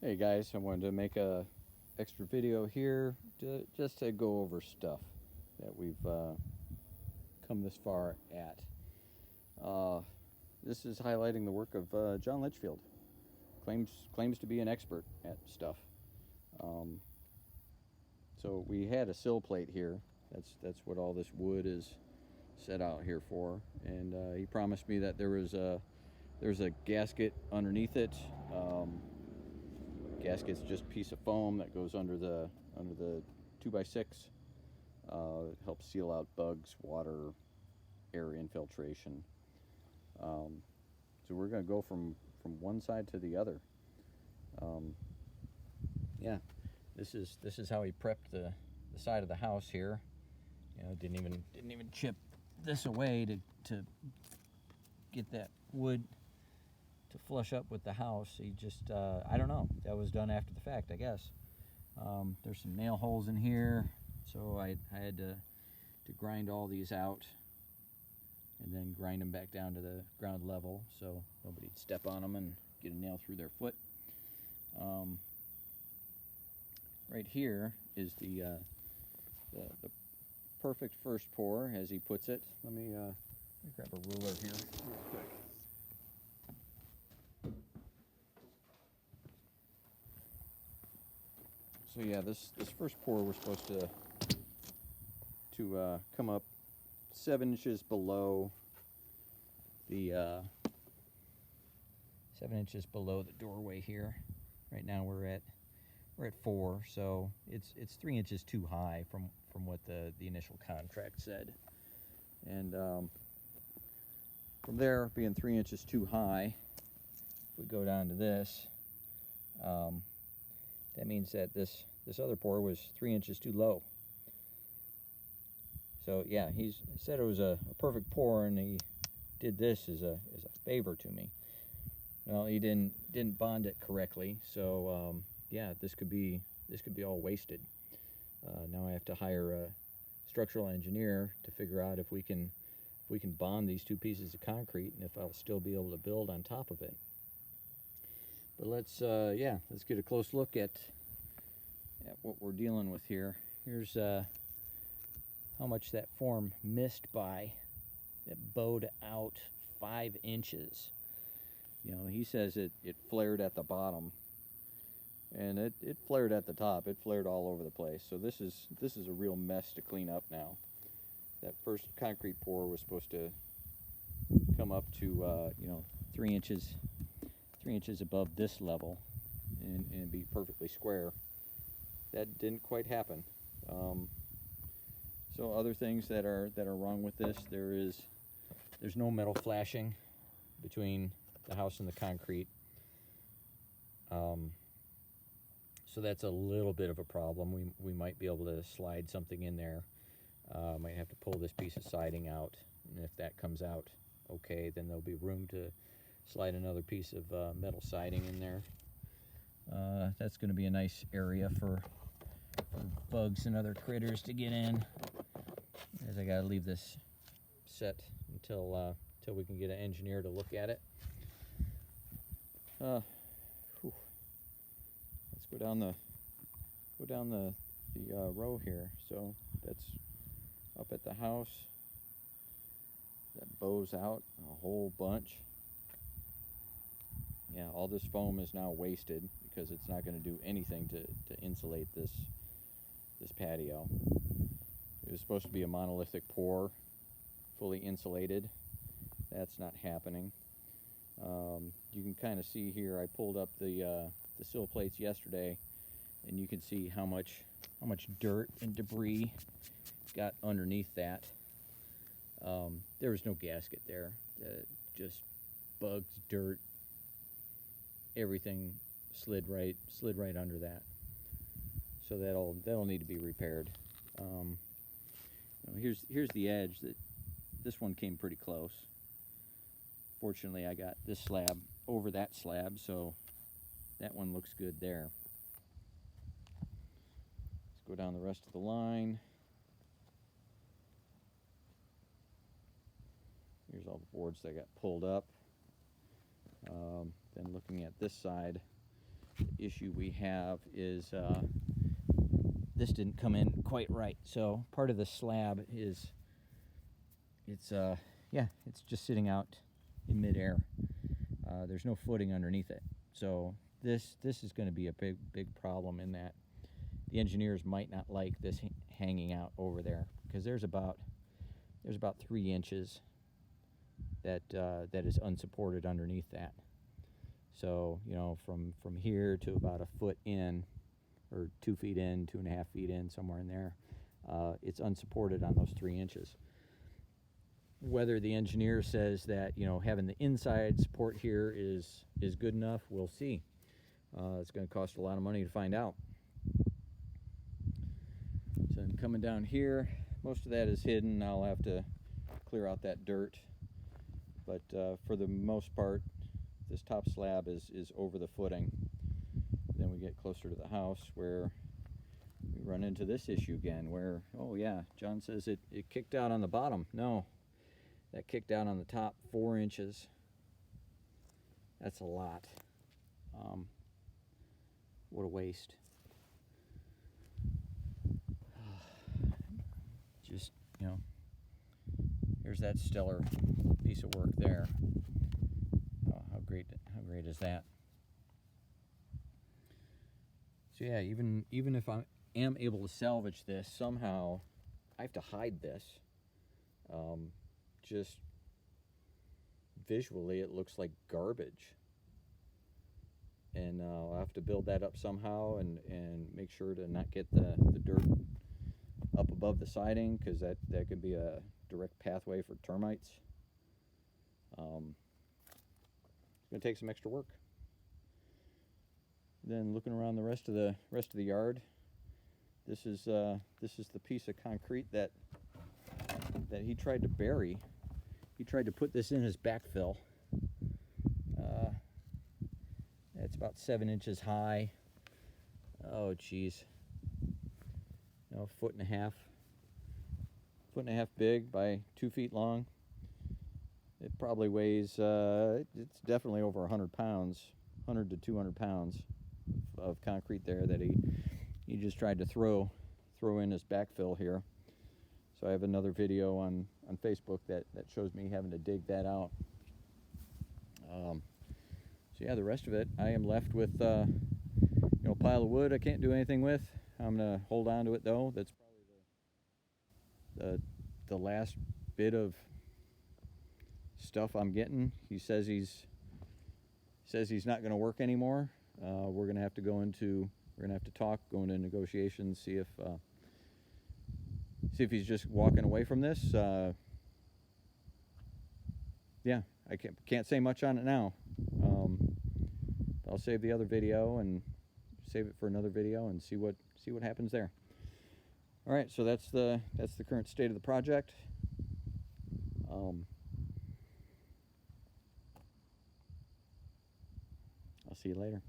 Hey guys, I wanted to make a extra video here just to go over stuff that we've come this far at. This is highlighting the work of John Litchfield. Claims to be an expert at stuff. So we had a sill plate here. That's what all this wood is set out here for. And he promised me that there's a gasket underneath it. Gasket's just a piece of foam that goes under the 2x6. Helps seal out bugs, water, air infiltration. So we're going to go from one side to the other. Yeah, this is how he prepped the side of the house here. You know, didn't even chip this away to get that wood to flush up with the house. He just I don't know, that was done after the fact, I guess. There's some nail holes in here, so I had to grind all these out and then grind them back down to the ground level so nobody'd step on them and get a nail through their foot. Right here is the perfect first pour, as he puts it. Let me grab a ruler here real quick. So yeah, this first pour we're supposed to come up 7 inches below the 7 inches below the doorway here. Right now we're at 4, so it's 3 inches too high from what the initial contract said. And from there, being 3 inches too high, if we go down to this, that means that this other pour was 3 inches too low. So yeah, he said it was a perfect pour, and he did this as a favor to me. Well, he didn't bond it correctly, so yeah, this could be all wasted. Now I have to hire a structural engineer to figure out if we can bond these two pieces of concrete and if I'll still be able to build on top of it. But let's get a close look at what we're dealing with here. Here's how much that form missed by. It bowed out 5 inches. You know, he says it flared at the bottom, and it flared at the top. It flared all over the place. So this is a real mess to clean up now. That first concrete pour was supposed to come up to 3 inches above this level and be perfectly square. That didn't quite happen. So other things that are wrong with this, there's no metal flashing between the house and the concrete. So that's a little bit of a problem. We might be able to slide something in there. Might have to pull this piece of siding out, and if that comes out okay, then there'll be room to slide another piece of metal siding in there. That's going to be a nice area for bugs and other critters to get in, as I got to leave this set until we can get an engineer to look at it. Let's go down the row here. So that's up at the house. That bows out a whole bunch. Yeah, all this foam is now wasted because it's not going to do anything to insulate this patio. It was supposed to be a monolithic pour, fully insulated. That's not happening. You can kind of see here, I pulled up the sill plates yesterday, and you can see how much dirt and debris got underneath that. There was no gasket there, just bugs, dirt, everything slid right under that. So that'll need to be repaired. Here's the edge. This one came pretty close. Fortunately, I got this slab over that slab, so that one looks good there. Let's go down the rest of the line. Here's all the boards that got pulled up. Then looking at this side, issue we have is this didn't come in quite right. So part of the slab is, it's just sitting out in midair. There's no footing underneath it. So this is going to be a big problem, in that the engineers might not like this hanging out over there, because there's about 3 inches that is unsupported underneath that. So, you know, from here to about a foot in, or 2 feet in, 2.5 feet in, somewhere in there, it's unsupported on those 3 inches. Whether the engineer says that, you know, having the inside support here is good enough, we'll see. It's going to cost a lot of money to find out. So I'm coming down here. Most of that is hidden. I'll have to clear out that dirt. But for the most part, this top slab is over the footing. Then we get closer to the house, where we run into this issue again, where, oh yeah, John says it kicked out on the bottom. No, that kicked out on the top 4 inches. That's a lot. What a waste. Just, you know, here's that stellar piece of work there. Oh, how great is that? So yeah, even if I am able to salvage this somehow, I have to hide this. Just visually, it looks like garbage, and I'll have to build that up somehow, and make sure to not get the dirt up above the siding, because that could be a direct pathway for termites. It's going to take some extra work. Then looking around the rest of the yard, this is the piece of concrete that he tried to bury. He tried to put this in as backfill. It's about 7 inches high. Oh geez, no, 1.5 foot big by 2 feet long. It probably weighs, it's definitely over 100 pounds, 100 to 200 pounds of concrete there that he just tried to throw in as backfill here. So I have another video on Facebook that shows me having to dig that out. So yeah, the rest of it, I am left with a pile of wood I can't do anything with. I'm gonna hold on to it though. That's probably the last bit of stuff I'm getting. He says he's not gonna work anymore. We're gonna have to talk, go into negotiations, see if he's just walking away from this. Yeah, I can't say much on it now. I'll save the other video and save it for another video and see what happens there. All right, so that's the current state of the project. I'll see you later.